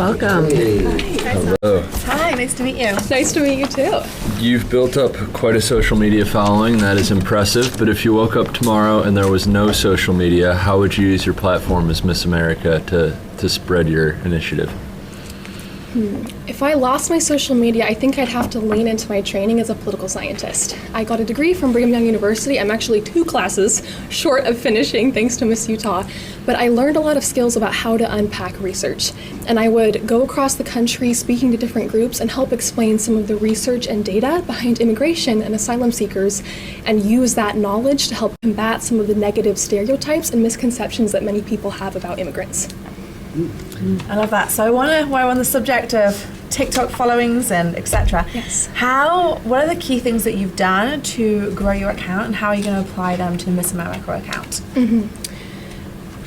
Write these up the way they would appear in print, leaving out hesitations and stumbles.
Welcome. Hello. Hi, nice to meet you. Nice to meet you too. You've built up quite a social media following. That is impressive. But if you woke up tomorrow and there was no social media, how would you use your platform as Miss America to spread your initiative? If I lost my social media, I think I'd have to lean into my training as a political scientist. I got a degree from Brigham Young University. I'm actually 2 classes short of finishing, thanks to Miss Utah. But I learned a lot of skills about how to unpack research. And I would go across the country speaking to different groups and help explain some of the research and data behind immigration and asylum seekers, and use that knowledge to help combat some of the negative stereotypes and misconceptions that many people have about immigrants. I love that. So while we're on the subject of TikTok followings and etc. Yes. What are the key things that you've done to grow your account, and how are you going to apply them to the Miss America account?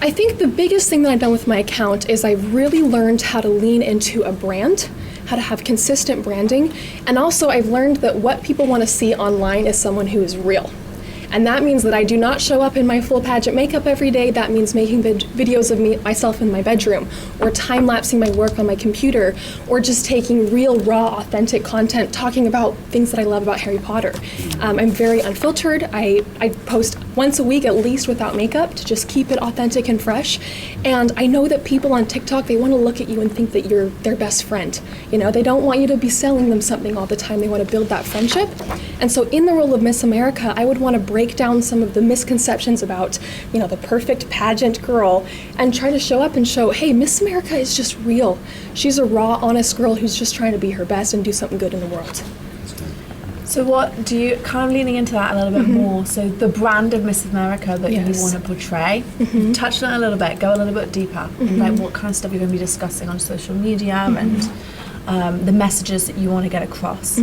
I think the biggest thing that I've done with my account is I've really learned how to lean into a brand, how to have consistent branding, and also I've learned that what people want to see online is someone who is real. And that means that I do not show up in my full pageant makeup every day. That means making videos of myself in my bedroom, or time-lapsing my work on my computer, or just taking real, raw, authentic content talking about things that I love about Harry Potter. I'm very unfiltered. I post once a week at least without makeup to just keep it authentic and fresh. And I know that people on TikTok, they want to look at you and think that you're their best friend. You know, they don't want you to be selling them something all the time. They want to build that friendship. And so in the role of Miss America, I would want to break down some of the misconceptions about, you know, the perfect pageant girl, and try to show up and show, hey, Miss America is just real. She's a raw, honest girl who's just trying to be her best and do something good in the world. So what do you, kind of leaning into that a little bit more, so the brand of Miss America that you want to portray, touch on it a little bit, go a little bit deeper, like what kind of stuff you're going to be discussing on social media and the messages that you want to get across.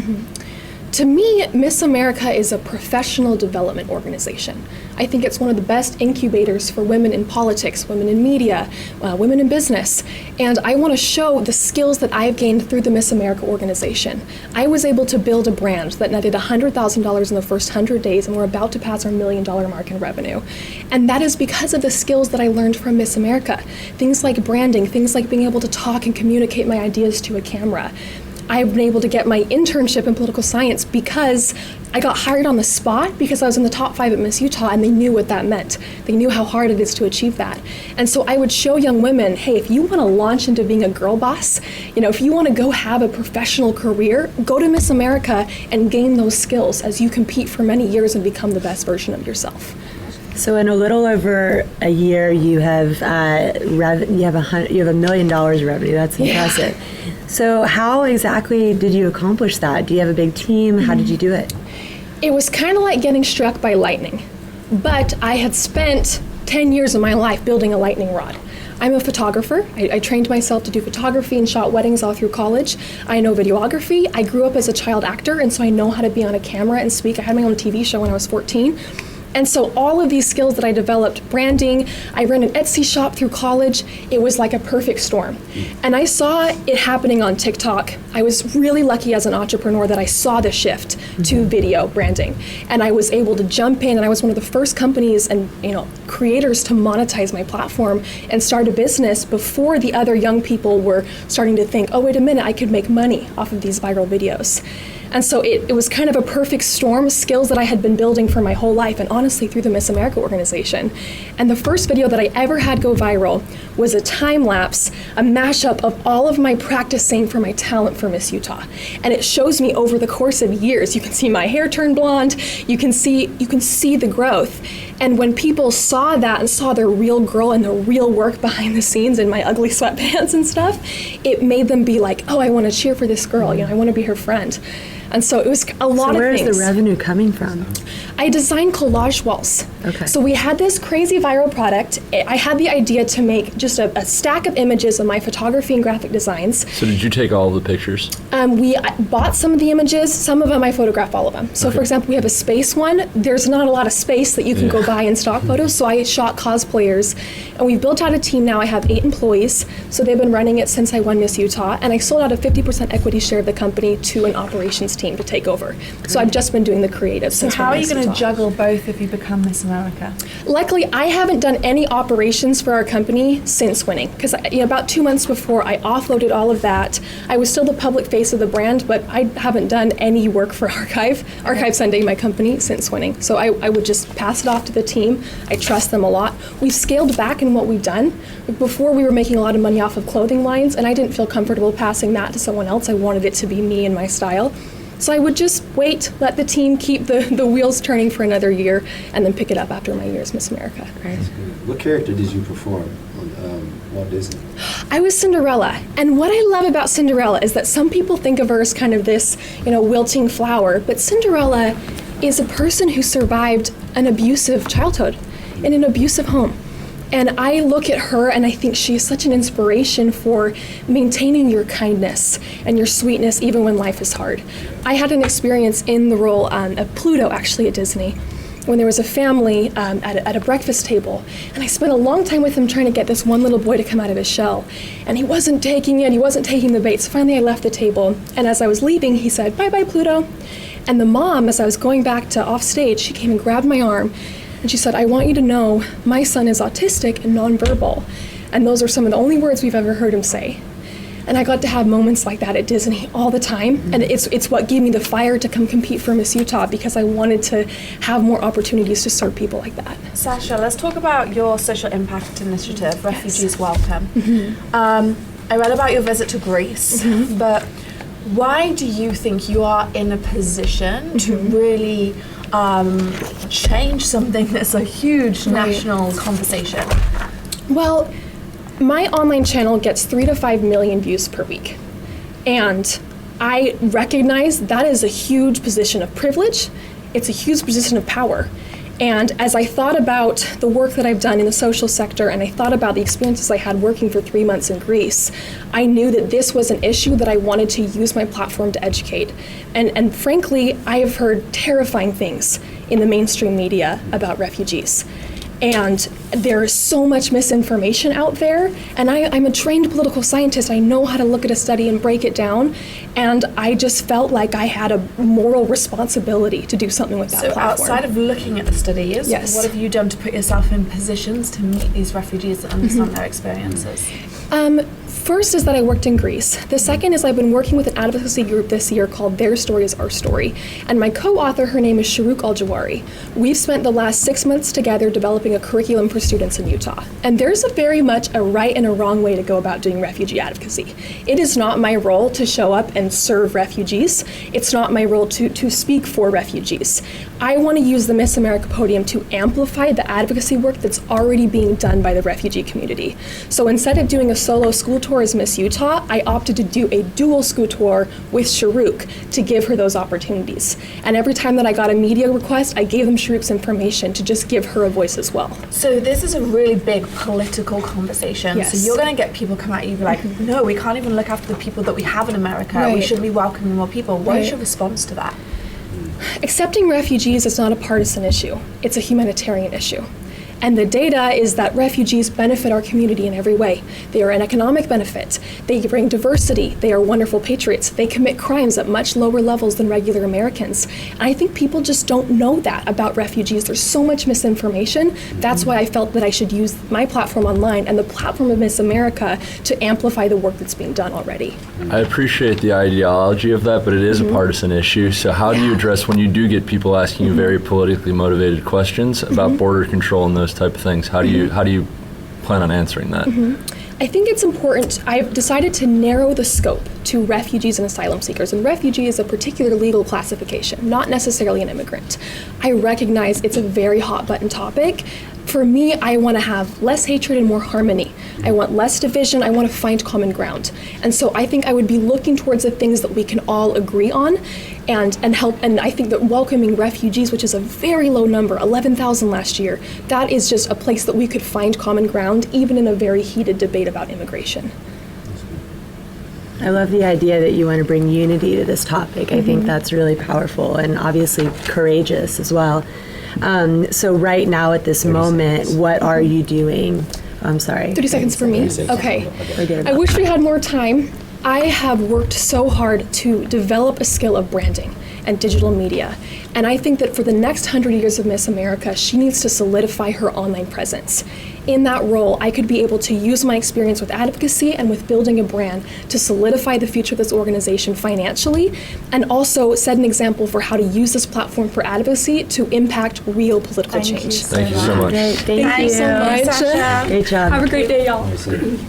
To me, Miss America is a professional development organization. I think it's one of the best incubators for women in politics, women in media, women in business. And I want to show the skills that I've gained through the Miss America organization. I was able to build a brand that netted $100,000 in the first 100 days, and we're about to pass our $1 million mark in revenue. And that is because of the skills that I learned from Miss America. Things like branding, things like being able to talk and communicate my ideas to a camera. I've been able to get my internship in political science because I got hired on the spot because I was in the top 5 at Miss Utah, and they knew what that meant. They knew how hard it is to achieve that. And so I would show young women, hey, if you want to launch into being a girl boss, you know, if you want to go have a professional career, go to Miss America and gain those skills as you compete for many years and become the best version of yourself. So in a little over a year, you have $1 million of revenue. That's impressive. Yeah. So how exactly did you accomplish that? Do you have a big team? How did you do it? It was kind of like getting struck by lightning, but I had spent 10 years of my life building a lightning rod. I'm a photographer. I trained myself to do photography and shot weddings all through college. I know videography. I grew up as a child actor, and so I know how to be on a camera and speak. I had my own TV show when I was 14. And so all of these skills that I developed, branding, I ran an Etsy shop through college, it was like a perfect storm. And I saw it happening on TikTok. I was really lucky as an entrepreneur that I saw the shift to video branding. And I was able to jump in, and I was one of the first companies and, you know, creators to monetize my platform and start a business before the other young people were starting to think, oh, wait a minute, I could make money off of these viral videos. And so it was kind of a perfect storm, skills that I had been building for my whole life, and honestly through the Miss America organization. And the first video that I ever had go viral was a time lapse, a mashup of all of my practicing for my talent for Miss Utah. And it shows me over the course of years. You can see my hair turn blonde, you can see the growth. And when people saw that and saw the real girl and the real work behind the scenes in my ugly sweatpants and stuff, it made them be like, oh, I want to cheer for this girl, you know, I want to be her friend. And so it was a lot of things. So where is the revenue coming from? I designed collage walls. Okay. So we had this crazy viral product. I had the idea to make just a stack of images of my photography and graphic designs. So did you take all the pictures? We bought some of the images, some of them I photographed all of them. So for example, we have a space one. There's not a lot of space that you can go buy in stock photos, so I shot cosplayers. And we've built out a team now. I have 8 employees, so they've been running it since I won Miss Utah, and I sold out a 50% equity share of the company to an operations team to take over. So I've just been doing the creative. So how are you going to juggle both if you become Miss America? Luckily, I haven't done any operations for our company since winning, because about 2 months before, I offloaded all of that. I was still the public face of the brand, but I haven't done any work for Archive Sunday, my company, since winning. So I would just pass it off to the team. I trust them a lot. We've scaled back in what we've done. Before, we were making a lot of money off of clothing lines, and I didn't feel comfortable passing that to someone else. I wanted it to be me and my style. So I would just wait, let the team keep the wheels turning for another year, and then pick it up after my year as Miss America. Right. What character did you perform on Walt Disney? I was Cinderella, and what I love about Cinderella is that some people think of her as kind of this, wilting flower, but Cinderella is a person who survived an abusive childhood in an abusive home. And I look at her and I think she is such an inspiration for maintaining your kindness and your sweetness even when life is hard. I had an experience in the role of Pluto, actually, at Disney, when there was a family at a breakfast table, and I spent a long time with him trying to get this one little boy to come out of his shell, and he wasn't taking it, he wasn't taking the bait. So finally I left the table, and as I was leaving, he said, "Bye-bye, Pluto." And the mom, as I was going back to off stage, she came and grabbed my arm, and she said, "I want you to know my son is autistic and nonverbal." And those are some of the only words we've ever heard him say. And I got to have moments like that at Disney all the time. And it's what gave me the fire to come compete for Miss Utah, because I wanted to have more opportunities to serve people like that. Sasha, let's talk about your social impact initiative, Refugees Welcome. I read about your visit to Greece, but why do you think you are in a position to really change something that's a huge national conversation? Well, my online channel gets 3 to 5 million views per week. And I recognize that is a huge position of privilege. It's a huge position of power. And as I thought about the work that I've done in the social sector, and I thought about the experiences I had working for 3 months in Greece, I knew that this was an issue that I wanted to use my platform to educate. And frankly, I have heard terrifying things in the mainstream media about refugees. And there is so much misinformation out there, and I'm a trained political scientist. I know how to look at a study and break it down, and I just felt like I had a moral responsibility to do something with that platform. So outside of looking at the studies, Yes. what have you done to put yourself in positions to meet these refugees and understand their experiences? First is that I worked in Greece. The second is I've been working with an advocacy group this year called Their Story is Our Story. And my co-author, her name is Sharouk Al-Jawari. We've spent the last 6 months together developing a curriculum for students in Utah. And there's a very much a right and a wrong way to go about doing refugee advocacy. It is not my role to show up and serve refugees. It's not my role to speak for refugees. I want to use the Miss America podium to amplify the advocacy work that's already being done by the refugee community. So instead of doing a solo school tour as Miss Utah, I opted to do a dual school tour with Sharouk to give her those opportunities. And every time that I got a media request, I gave them Sharouk's information to just give her a voice as well. So this is a really big political conversation. Yes. So you're going to get people come at you like, no, we can't even look after the people that we have in America. We Right. shouldn't be welcoming more people. What is Right. your response to that? Accepting refugees is not a partisan issue. It's a humanitarian issue. And the data is that refugees benefit our community in every way. They are an economic benefit. They bring diversity. They are wonderful patriots. They commit crimes at much lower levels than regular Americans. And I think people just don't know that about refugees. There's so much misinformation. That's why I felt that I should use my platform online and the platform of Miss America to amplify the work that's being done already. I appreciate the ideology of that, but it is a partisan issue. So how do you address when you do get people asking you very politically motivated questions about border control and those type of things? How do you plan on answering that? I think it's important. I've decided to narrow the scope to refugees and asylum seekers. And refugee is a particular legal classification, not necessarily an immigrant. I recognize it's a very hot button topic. For me, I want to have less hatred and more harmony. I want less division. I want to find common ground. And so I think I would be looking towards the things that we can all agree on and help. And I think that welcoming refugees, which is a very low number, 11,000 last year, that is just a place that we could find common ground, even in a very heated debate about immigration. I love the idea that you want to bring unity to this topic. I think that's really powerful and obviously courageous as well. So right now at this moment, what are you doing? I'm sorry. 30 seconds for me. 30 seconds. Okay. Forget I about wish we had more time, I have worked so hard to develop a skill of branding and digital media. And I think that for the next 100 years of Miss America, she needs to solidify her online presence. In that role, I could be able to use my experience with advocacy and with building a brand to solidify the future of this organization financially, and also set an example for how to use this platform for advocacy to impact real political change. Thank you so much. Great, thank you. so much. Sasha. Great job. Have a great day, y'all. I see.